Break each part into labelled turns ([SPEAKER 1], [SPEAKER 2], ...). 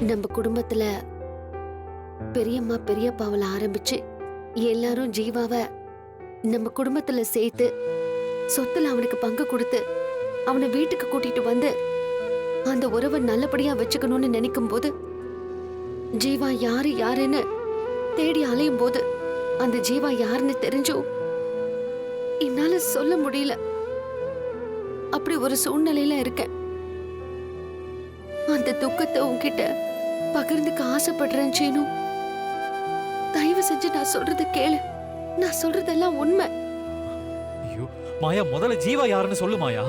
[SPEAKER 1] நம்ம குடும்பத்துல பெரியம்மா பெரியப்பாவில ஆரம்பிச்சு எல்லாரும் ஜீவாவை நம்ம குடும்பத்துல சேர்த்து சொத்துல அவனுக்கு பங்கு கொடுத்து அவனை வீட்டுக்கு கூட்டிட்டு வந்து அந்த உறவை நல்லபடியா வச்சுக்கணும்னு நினைக்கும் போது ஜீவா யாருன்னு தேடி அலையும் போது அந்த ஜீவா யாருன்னு தெரிஞ்சும் என்னால சொல்ல முடியல. அப்படி ஒரு சூழ்நிலையில இருக்கேன். அந்த துக்கத்தை உன்கிட்ட பகிர்ந்துக்க ஆசைப்படுறேன் சீனு. தயவு செஞ்சு நான் சொல்றத கேளு. நான் சொல்றதெல்லாம் உண்மை.
[SPEAKER 2] ஐயோ மாயா, முதல்ல ஜீவா யாருன்னு சொல்லு மாயா.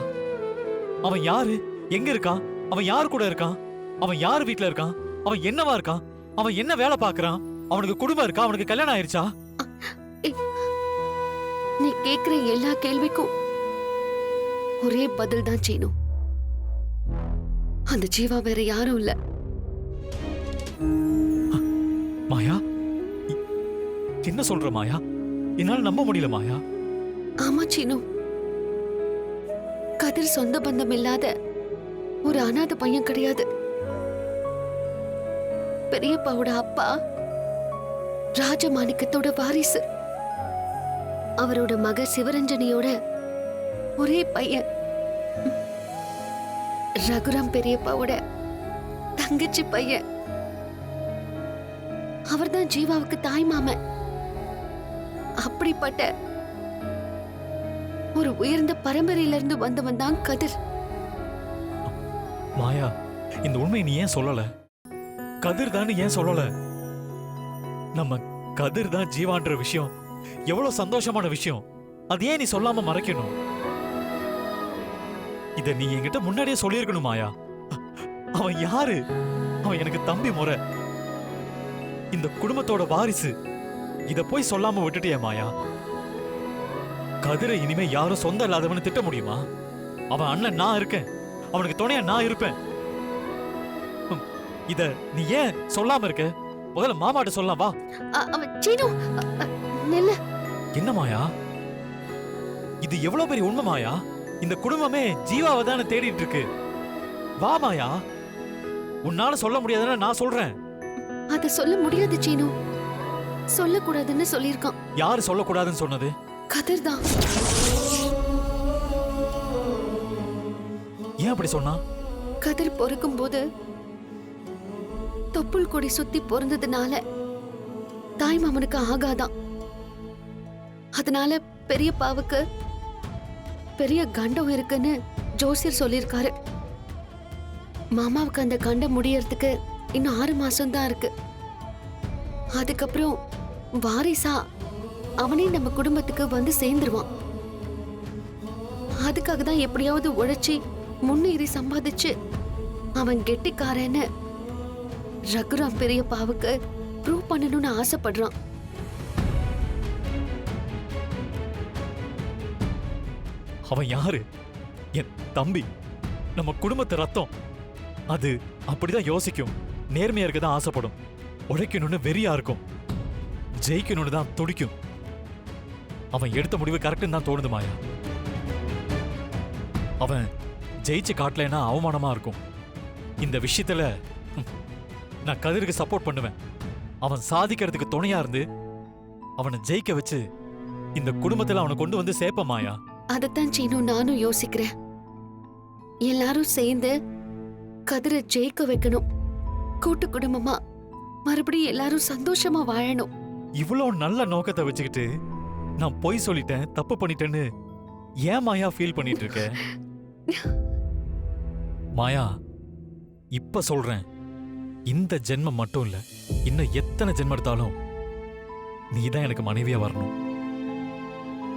[SPEAKER 2] அவன் யாரு? எங்க இருக்கான்? அவன் யார் கூட இருக்கான்? அவன் யார் வீட்டுல இருக்கான்? அவன் என்னவா இருக்கான்? அவன் என்ன வேலை பாக்குறான்? அவனுக்கு குடும்பம் இருக்கா? அவனுக்கு கல்யாணம் ஆயிருச்சா?
[SPEAKER 1] நீ கேக்குற எல்லா கேள்விக்கும் ஒரே பதில் தான் சீனு. அந்த ஜீவா வேற யாரும் இல்ல.
[SPEAKER 2] மாயா, என்ன சொல்ற மாயா? என்னால நம்ப முடியல மாயா.
[SPEAKER 1] ஆமா சீனு, கதிர் சொந்த பந்தம் இல்லாத ஒரு அனாதை பையன் கிடையாது. பெரியப்பாவோட அப்பா ராஜமாணிக்கத்தோட வாரிசு. அவரோட மக சிவரஞ்சனியோட ஒரே பையன். ரகுராம் பெரியப்பாவோட தங்கச்சி பையன். அவர்தான் ஜீவாவுக்கு தாய் மாமன். அப்படிப்பட்ட ஒரு உயர்ந்த பரம்பரையில இருந்து வந்தவன் தான் கதிர்.
[SPEAKER 2] மாயா, இந்த உண்மை நீ ஏன் சொல்லல? கதிர் தான் ஏன் சொல்லல? நம்ம கதிர் தான் ஜீவான்ற விஷயம் எவ்வளவு சந்தோஷமான விஷயம். அது ஏன் நீ சொல்லாம மறைக்கணும்? இத நீ என்கிட்ட முன்னாடியே சொல்லியிருக்கணும் மாயா. அவன் யாரு? அவன் எனக்கு தம்பி முறை, இந்த குடும்பத்தோட வாரிசு. இத போய் சொல்லாம விட்டுட்டியா மாயா? கதிரை இனிமே யாரும் சொந்தம் இல்லாதவனு திட்ட முடியுமா? அவன் அண்ணன் நான் இருக்கேன், அவனுக்கு துணையா நான் இருப்பேன். இத நீ ஏன் சொல்லாம இருக்க? முதல்ல மாமாட்ட சொல்லலாம் வா. என்ன மாயா, இது எவ்வளவு பெரிய உண்மை மாயா. இந்த குடும்பமே ஜீவாவை தானே தேடிட்டு இருக்கு. வா மாயா, உன்னால சொல்ல முடியாதுன்னு நான் சொல்றேன்.
[SPEAKER 1] அத சொல்ல முடியாது சீனு. சொல்லக்கூடாதுன்னு சொல்லிருக்கான்.
[SPEAKER 2] யாரு சொல்லக்கூடாதுன்னு சொன்னது?
[SPEAKER 1] கதிர் தான்.
[SPEAKER 2] ஏன் அப்படி சொன்னா?
[SPEAKER 1] கதிர் பொறுக்கும் போது தொப்புள் கொடி சுத்தி பொறந்ததுனால தாய் மாமனுக்கு ஆகாதான். அதனால பெரியப்பாவுக்கு பெரிய கண்டம் இருக்குன்னு ஜோசியர் சொல்லிருக்காரு. மாமாவுக்கு அந்த கண்டம் முடியறதுக்கு இன்னும் 6 மாசம் தான் இருக்கு. அதுக்கப்புறம் வாரிசா அவனே நம்ம குடும்பத்துக்கு வந்து சேர்ந்துருவான். அதுக்காக தான் எப்படியாவது உழைச்சி முன்னேறி சம்பாதிச்சு அவன் கெட்டிக்காரன்னு ரகுராம் பெரியப்பாவுக்கு ப்ரூவ் பண்ணணும்னு ஆசைப்படுறான்.
[SPEAKER 2] அவன் யாரு? என் தம்பி, நம்ம குடும்பத்து ரத்தம். அது அப்படிதான் யோசிக்கும், நேர்மையா இருக்க தான் ஆசைப்படும், உழைக்கணும்னு வெறியா இருக்கும், ஜெயிக்கணும்னு தான் துடிக்கும். அவன் எடுத்த முடிவு கரெக்ட்னு தான் தோணுது மாயா. அவன் ஜெயிச்சு காட்டலைன்னா அவமானமா இருக்கும். இந்த விஷயத்துல நான் கதிருக்கு சப்போர்ட் பண்ணுவேன். அவன் சாதிக்கிறதுக்கு துணையா இருந்து அவனை ஜெயிக்க வச்சு இந்த குடும்பத்துல அவனை கொண்டு வந்து சேர்ப்ப மாயா.
[SPEAKER 1] அதத்தான் சீனு நானும் யோசிக்கிறேன். எல்லாரும் சேர்ந்து கதிரை ஜெயிக்க வைக்கணும். கூட்டு குடும்பமா மறுபடியும் எல்லாரும் சந்தோஷமா வாழணும்.
[SPEAKER 2] இவ்வளவு நல்ல நோக்கத்தை வச்சுக்கிட்டு நான் பொய் சொல்லிட்டேன், தப்பு பண்ணிட்டேன்னு ஏன் மாயா ஃபீல் பண்ணிட்டு இருக்க? மாயா, இப்ப சொல்றேன், இந்த ஜென்மம் மட்டும் இல்ல, இன்னும் எத்தனை ஜென்மம் எடுத்தாலும் நீதான் எனக்கு மனைவியா வரணும்.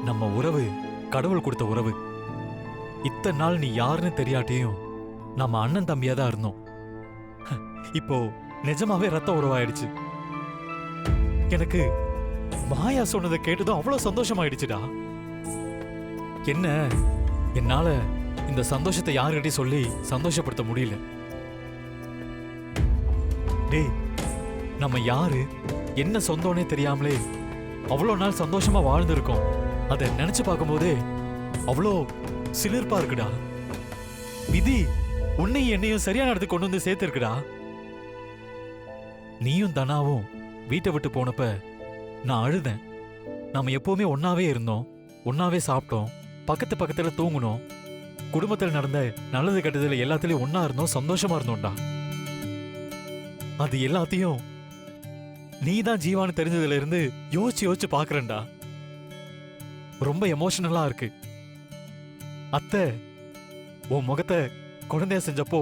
[SPEAKER 2] நம்ம உறவு கடவுள் கொடுத்த உறவு. இத்தனை நாள் நீ யாருன்னு தெரியாட்டியும் நம்ம அண்ணன் தம்பியா தான் இருந்தோம். இப்போ நிஜமாவே ரத்த உறவாயிடுச்சு. எனக்கு மாயா சொன்னதை கேட்டதும் அவ்வளவு சந்தோஷமாயிடுச்சுடா. என்ன, என்னால இந்த சந்தோஷத்தை யாருக்கிட்டையும் சொல்லி சந்தோஷப்படுத்த முடியல. டேய், நம்ம யாரு என்ன சொந்தோனே தெரியாமலே அவ்வளோ நாள் சந்தோஷமா வாழ்ந்திருக்கோம். அதை நினைச்சு பார்க்கும்போதே அவ்வளோ சிலிர்ப்பா இருக்குடா. விதி உன்னையும் என்னையும் சரியான இடத்துக்கு கொண்டு வந்து சேர்த்திருக்குடா. நீயும் தனாவும் வீட்டை விட்டு போனப்ப நான் அழுதேன். நாம எப்பவுமே ஒன்னாவே இருந்தோம், ஒன்னாவே சாப்பிட்டோம், பக்கத்து பக்கத்துல தூங்குனோம், குடும்பத்தில் நடந்த நல்லது கெட்டதுல எல்லாத்துலயும் ஒன்னா இருந்தோம், சந்தோஷமா இருந்தோம்டா. அது எல்லாத்தையும் நீதான் ஜீவான்னு தெரிஞ்சதுல இருந்து யோசிச்சு யோசிச்சு பாக்குறேன்டா. ரொம்ப எமோஷனலா இருக்கு. அத்தை உன் முகத்தை குழந்தைய செஞ்சப்போ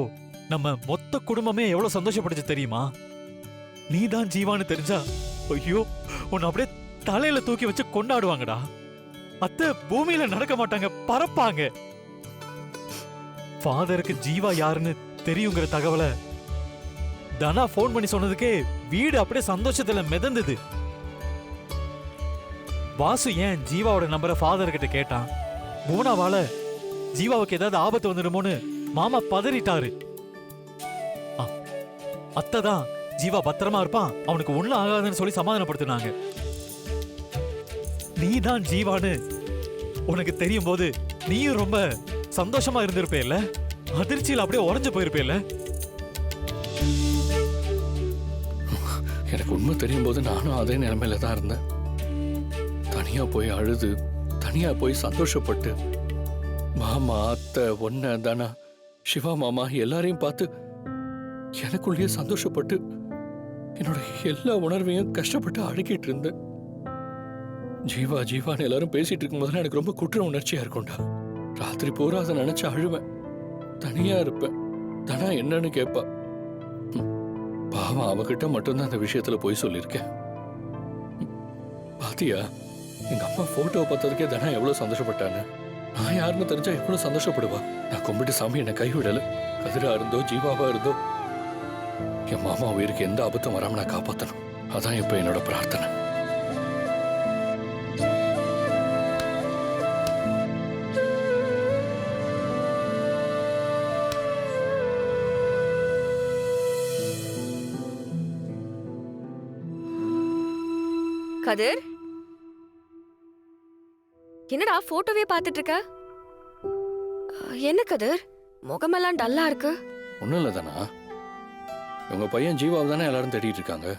[SPEAKER 2] நம்ம மொத்த குடும்பமே எவ்வளவு சந்தோஷப்பட்டுச்சு தெரியுமா? நீதான் ஜீவான்னு தெரிஞ்சா ஐயோ உன்னை அப்படியே தலையில தூக்கி வச்சு கொண்டாடுவாங்கடா. அத்தை பூமியில நடக்க மாட்டாங்க, பறப்பாங்க. ஃபாதருக்கு ஜீவா யாருன்னு தெரியுங்கிற தகவலை தனா போன் பண்ணி சொன்னதுக்கே வீடு அப்படியே சந்தோஷத்துல மிதந்தது. வாசு ஏன் ஜீவாவோட நம்பரை ஃபாதர் கிட்ட கேட்டான். புவனாவால ஜீவாவுக்கு ஏதாவது ஆபத்து வந்துடுமோன்னு மாமா பதறிட்டாரு. அத்தை தான் ஜீவா பத்திரமா இருப்பான், அவனுக்கு ஒண்ணும் ஆகாதுன்னு சொல்லி சமாதானப்படுத்தினாங்க. நீதான் ஜீவான்னு உனக்கு தெரியும் போது நீயும் ரொம்ப சந்தோஷமா இருந்திருப்பேல்ல, அதிர்ச்சியில் அப்படியே உறைஞ்சு போயிருப்பேல்ல.
[SPEAKER 3] எனக்கு உண்மை தெரியும் போது நானும் அதே நிலைமையில தான் இருந்தேன். தனியா போய் அழுது, தனியா போய் சந்தோஷப்பட்டு, மாமா அத்தை ஒன்ன தானா சிவா மாமா எல்லாரையும் பார்த்து எனக்குள்ளேயே சந்தோஷப்பட்டு என்னோட எல்லா உணர்வையும் கஷ்டப்பட்டு அடக்கிட்டு இருந்தேன். ஜீவா ஜீவான்னு எல்லாரும் பேசிட்டு இருக்கும் போதெல்லாம் எனக்கு ரொம்ப குற்ற உணர்ச்சியா இருக்கும்டா. ராத்திரி பூரா அதை நினைச்சு அழுவேன், தனியா இருப்பேன். தானா என்னன்னு கேட்பா. பாவம் அவகிட்ட மட்டும்தான் அந்த விஷயத்துல போய் சொல்லியிருக்கேன். பாத்தியா எங்க அம்மா போட்டோவை பார்த்ததுக்கே தானா எவ்வளவு சந்தோஷப்பட்டான்னு. நான் யாருன்னு தெரிஞ்சா எவ்வளவு சந்தோஷப்படுவா. நான் கும்பிட்டு சாமி என்னை கைவிடல. கதிரா இருந்தோ ஜீவாவா இருந்தோ என் மாமா உயிருக்கு எந்த ஆபத்தும் வராம நான் காப்பாத்தணும். அதான் இப்ப என்னோட பிரார்த்தனை.
[SPEAKER 4] கதிர், என்னடா போட்டோவே பார்த்துட்டு இருக்க? என்ன கதிர், முகமெல்லாம் டல்லா இருக்கு?
[SPEAKER 3] ஒண்ணும் இல்ல தானா, உங்க பையன் ஜீவாவை தானே எல்லாரும் தேடிட்டு இருக்காங்க.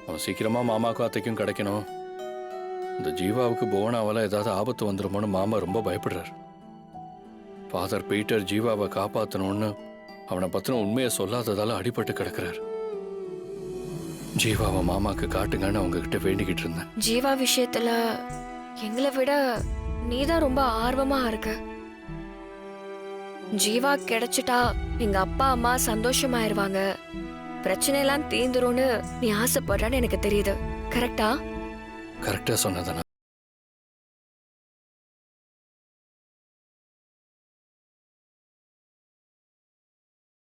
[SPEAKER 3] அவன் சீக்கிரமா மாமாவுக்கும் அத்தைக்கும் கிடைக்கணும். இந்த ஜீவாவுக்கு புவனாவால ஏதாவது ஆபத்து வந்துருமோன்னு மாமா ரொம்ப பயப்படுறார். ஃபாதர் பீட்டர் ஜீவாவை காப்பாற்றணும்னு அவனை பத்தின உண்மையை சொல்லாததால அடிபட்டு கிடக்கிறார். ஜீவாவை மாமாக்கு காட்டுங்கன்னு அவங்க கிட்ட வேண்டிக்கிட்டு இருந்தேன்.
[SPEAKER 4] ஜீவா விஷயத்துல எங்களை விட நீதான் ரொம்ப ஆர்வமா இருக்க. ஜீவா கிடைச்சிட்டா எங்க அப்பா அம்மா சந்தோஷமாயிருவாங்க, பிரச்சனை எல்லாம் தீந்துரும்னு நீ ஆசைப்படுறன்னு எனக்கு தெரியுது. கரெக்டா?
[SPEAKER 3] கரெக்டா சொன்னதானா?